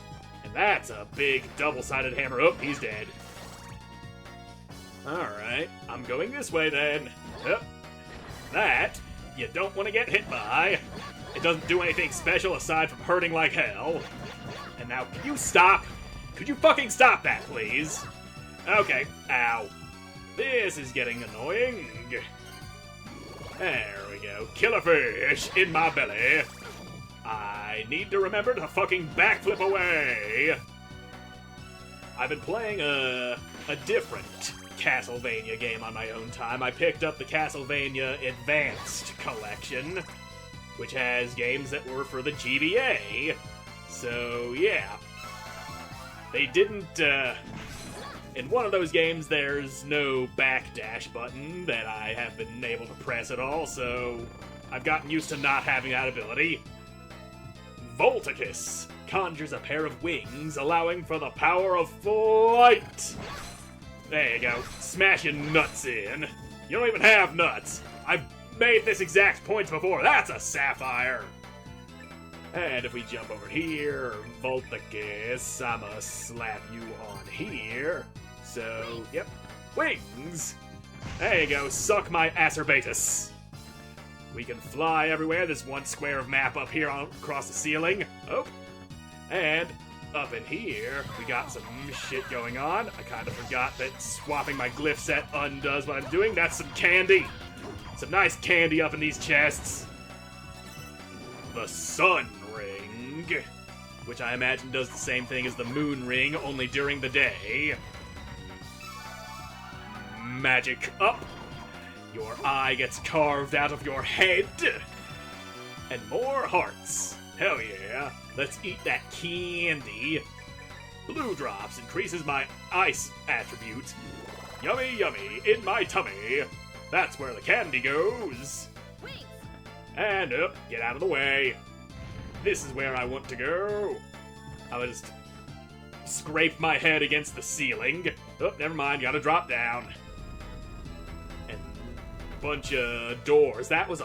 And that's a big double-sided hammer. Oh, he's dead. Alright, I'm going this way then. Yep. That, you don't want to get hit by. It doesn't do anything special aside from hurting like hell. And now, can you stop? Could you fucking stop that, please? Okay, ow. This is getting annoying. There we go. Killer fish in my belly. I need to remember to fucking backflip away. I've been playing a different Castlevania game on my own time. I picked up the Castlevania Advanced Collection, which has games that were for the GBA. So, yeah. They didn't, in one of those games, there's no backdash button that I have been able to press at all, so I've gotten used to not having that ability. Volticus conjures a pair of wings, allowing for the power of flight. There you go. Smash your nuts in. You don't even have nuts. I've made this exact point before. That's a sapphire. And if we jump over here, Volticus, I'ma slap you on here. So, yep. Wings! There you go, suck my acerbatus. We can fly everywhere. There's one square of map up here across the ceiling. Oh. And up in here, we got some shit going on. I kind of forgot that swapping my glyph set undoes what I'm doing. That's some candy. Some nice candy up in these chests. The sun ring, which I imagine does the same thing as the moon ring, only during the day. Magic up. Your eye gets carved out of your head. And more hearts. Hell yeah. Let's eat that candy. Blue drops increases my ice attribute. Yummy, yummy, in my tummy. That's where the candy goes. Wings. And up, get out of the way. This is where I want to go. I just scraped my head against the ceiling. Oh, never mind, gotta drop down. And a bunch of doors. That was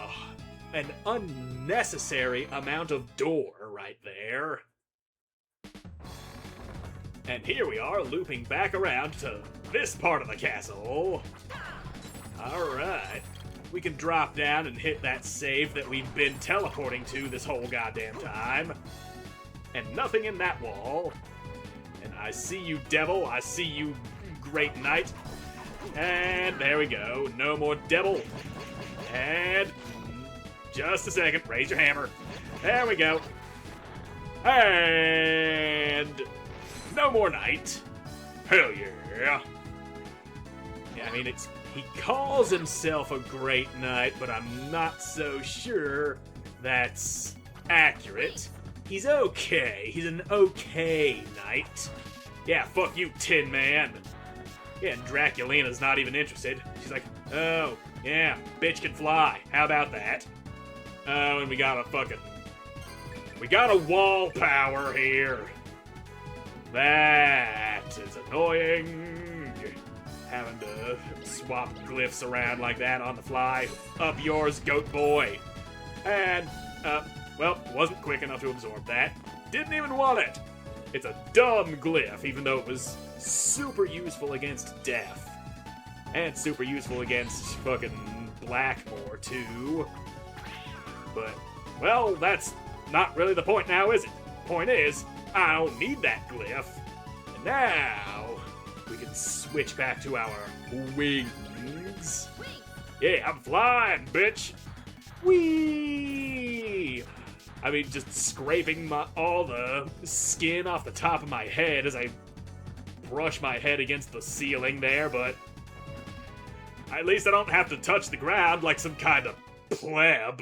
an unnecessary amount of door right there. And here we are, looping back around to this part of the castle. Alright. We can drop down and hit that save that we've been teleporting to this whole goddamn time. And nothing in that wall. And I see you, devil. I see you, great knight. And there we go. No more devil. And just a second. Raise your hammer. There we go. And no more knight. Hell yeah. Yeah, I mean, he calls himself a great knight, but I'm not so sure that's accurate. He's okay. He's an okay knight. Yeah, fuck you, Tin Man. Yeah, and Draculina's not even interested. She's like, oh, yeah, bitch can fly. How about that? Oh, and we got a wall power here. That is annoying. Having to swap glyphs around like that on the fly. Up yours, goat boy. And, well, wasn't quick enough to absorb that. Didn't even want it. It's a dumb glyph, even though it was super useful against death. And super useful against fucking Blackmore, too. But, well, that's not really the point now, is it? Point is, I don't need that glyph. And now we can switch back to our wings. Yeah, I'm flying, bitch. Whee! I mean, just scraping all the skin off the top of my head as I brush my head against the ceiling there, but at least I don't have to touch the ground like some kind of pleb.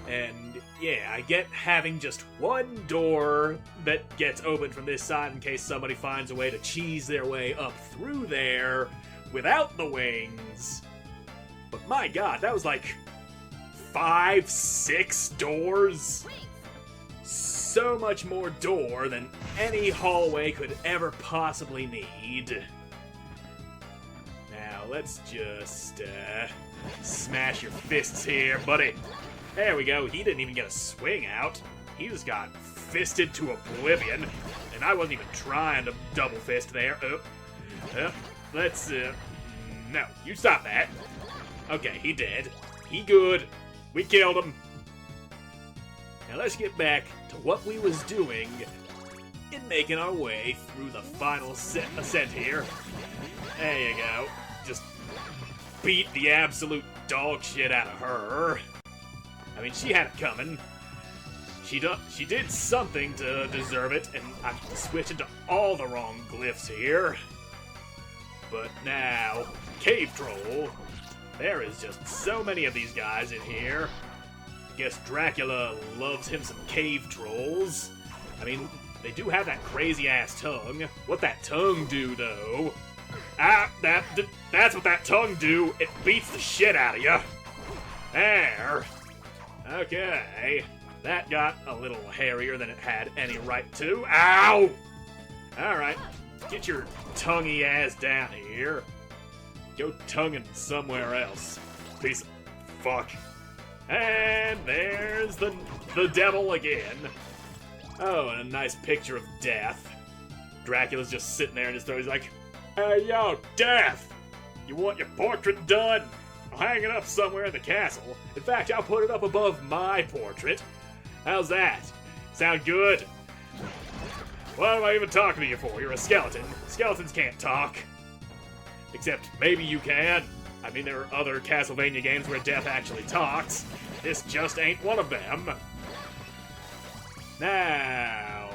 And yeah, I get having just one door that gets opened from this side in case somebody finds a way to cheese their way up through there without the wings. But my god, that was like 5, 6 doors. So much more door than any hallway could ever possibly need. Now let's just smash your fists here, buddy. There we go. He didn't even get a swing out. He just got fisted to oblivion. And I wasn't even trying to double fist there. Let's, no, you stop that. Okay, he dead. He good. We killed him. Now let's get back to what we was doing in making our way through the final ascent here. There you go. Just beat the absolute dog shit out of her. I mean, she had it coming. She did something to deserve it, and I'm switching to all the wrong glyphs here. But now, Cave Troll. There is just so many of these guys in here. Guess Dracula loves him some cave trolls. I mean, they do have that crazy-ass tongue. What that tongue do, though? That's what that tongue do. It beats the shit out of you. There. Okay. That got a little hairier than it had any right to. Ow! Alright. Get your tonguey ass down here. Go tonguing somewhere else. Piece of fuck. And there's the devil again. Oh, and a nice picture of Death. Dracula's just sitting there in his throat. He's like, "Hey, yo, Death! You want your portrait done? I'll hang it up somewhere in the castle. In fact, I'll put it up above my portrait. How's that? Sound good? What am I even talking to you for? You're a skeleton. Skeletons can't talk. Except maybe you can. I mean, there are other Castlevania games where Death actually talks. This just ain't one of them. Now...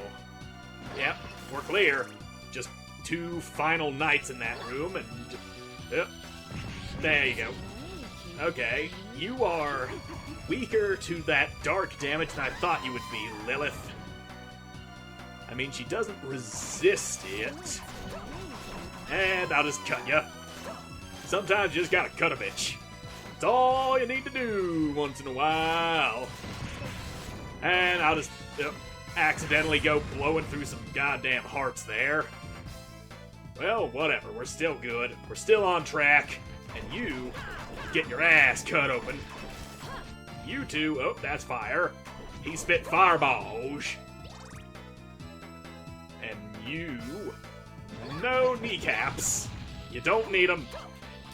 Yep, we're clear. Just 2 final knights in that room, and... Yep. There you go. Okay, you are weaker to that dark damage than I thought you would be, Lilith. I mean, she doesn't resist it. And I'll just cut ya. Sometimes you just gotta cut a bitch. It's all you need to do once in a while. And I'll just accidentally go blowing through some goddamn hearts there. Well, whatever. We're still good. We're still on track. And you get your ass cut open. You two, oh, that's fire. He spit fireballs. And you, no kneecaps. You don't need them.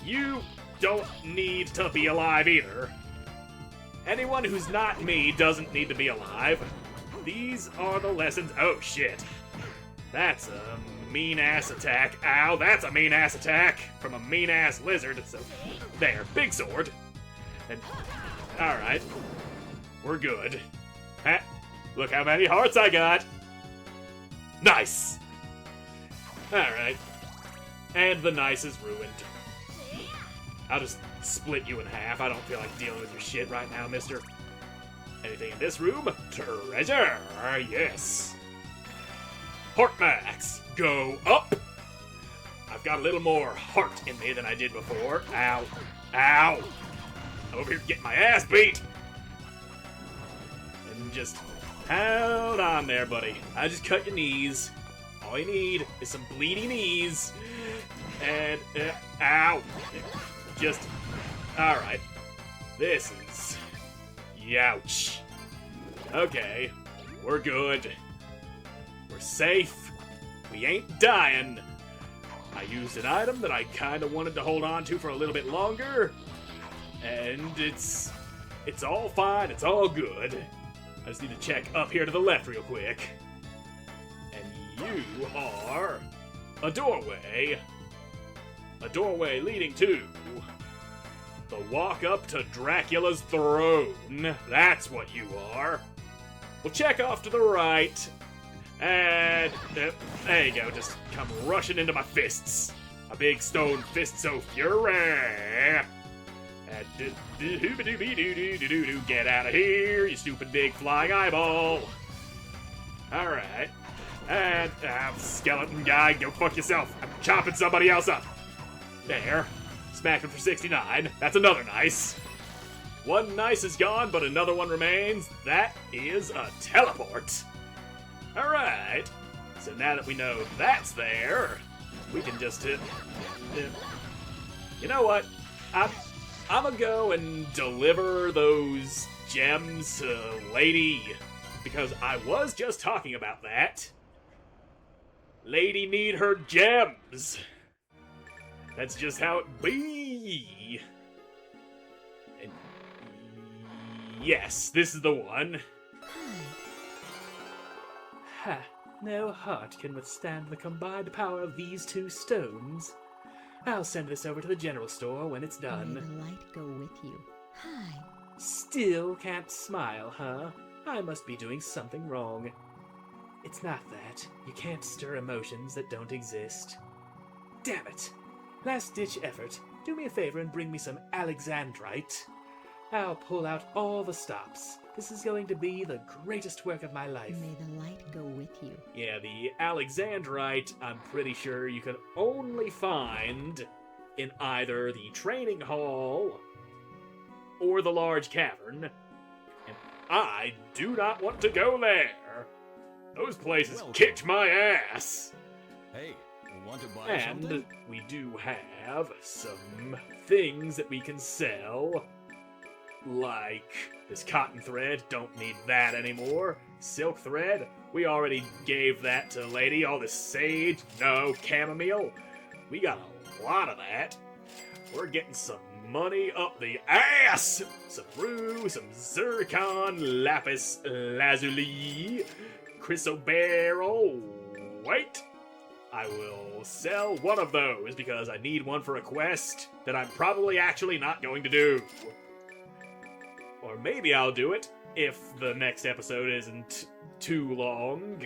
You don't need to be alive either. Anyone who's not me doesn't need to be alive. These are the lessons. Oh, shit. That's a mean-ass attack. Ow, that's a mean-ass attack from a mean-ass lizard. So, there, big sword. And, alright. We're good. Ha, look how many hearts I got. Nice. Alright. And the nice is ruined. I'll just split you in half. I don't feel like dealing with your shit right now, mister. Anything in this room? Treasure! Yes. Heart max. Go up. I've got a little more heart in me than I did before. Ow. Ow. I'm over here getting my ass beat. And just hold on there, buddy. I just cut your knees. All you need is some bleedy knees. And, ow. Just, alright. This is... Youch. Okay. We're good. We're safe. We ain't dying. I used an item that I kind of wanted to hold on to for a little bit longer. And it's all fine. It's all good. I just need to check up here to the left real quick. And you are a doorway. A doorway leading to the walk up to Dracula's throne. That's what you are. We'll check off to the right. And there you go. Just come rushing into my fists. A big stone fist so fury. And get out of here, you stupid big flying eyeball. Alright. And skeleton guy, go fuck yourself. I'm chopping somebody else up. There. Smack him for 69. That's another nice. One nice is gone, but another one remains. That is a teleport. Alright. So now that we know that's there, we can just you know what? I'm gonna go and deliver those gems to Lady, because I was just talking about that. Lady need her gems. That's just how it be. And yes, this is the one. Ha! No heart can withstand the combined power of these 2 stones. I'll send this over to the general store when it's done. May the light go with you. Hi. Still can't smile, huh? I must be doing something wrong. It's not that. You can't stir emotions that don't exist. Damn it! Last-ditch effort. Do me a favor and bring me some Alexandrite. I'll pull out all the stops. This is going to be the greatest work of my life. May the light go with you. Yeah, the Alexandrite, I'm pretty sure you can only find in either the training hall or the large cavern. And I do not want to go there. Those places kicked my ass. Hey, want to buy And something? we do have some things that we can sell. like this cotton thread, don't need that anymore. Silk thread, we already gave that to the lady. All this sage, no. Chamomile, we got a lot of that. We're getting some money up the ass. Some rue, some zircon, lapis lazuli, chrysoberyl. Wait, I will sell one of those because I need one for a quest that I'm probably actually not going to do. Or maybe I'll do it if the next episode isn't too long.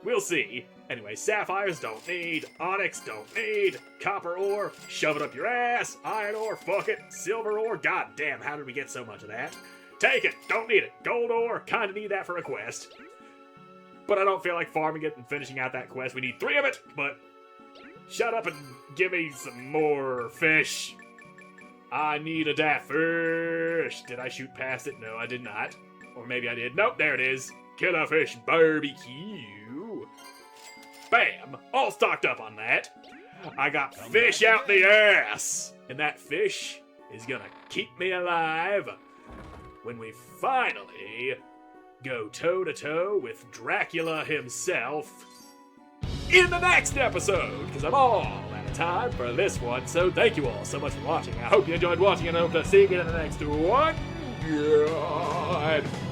We'll see. Anyway, sapphires don't need, onyx don't need, copper ore, shove it up your ass, iron ore, fuck it, silver ore, god damn, how did we get so much of that? Take it, don't need it, gold ore, kinda need that for a quest. But I don't feel like farming it and finishing out that quest. We need 3 of it, but shut up and give me some more fish. I need a that fish. Did I shoot past it? No, I did not. Or maybe I did. Nope, there it is. Killer fish barbecue. Bam! All stocked up on that. I got fish out the ass. And that fish is gonna keep me alive when we finally go toe-to-toe with Dracula himself in the next episode, because I'm all out of time for this one. So thank you all so much for watching. I hope you enjoyed watching, and I hope to see you again in the next one.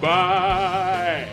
Goodbye.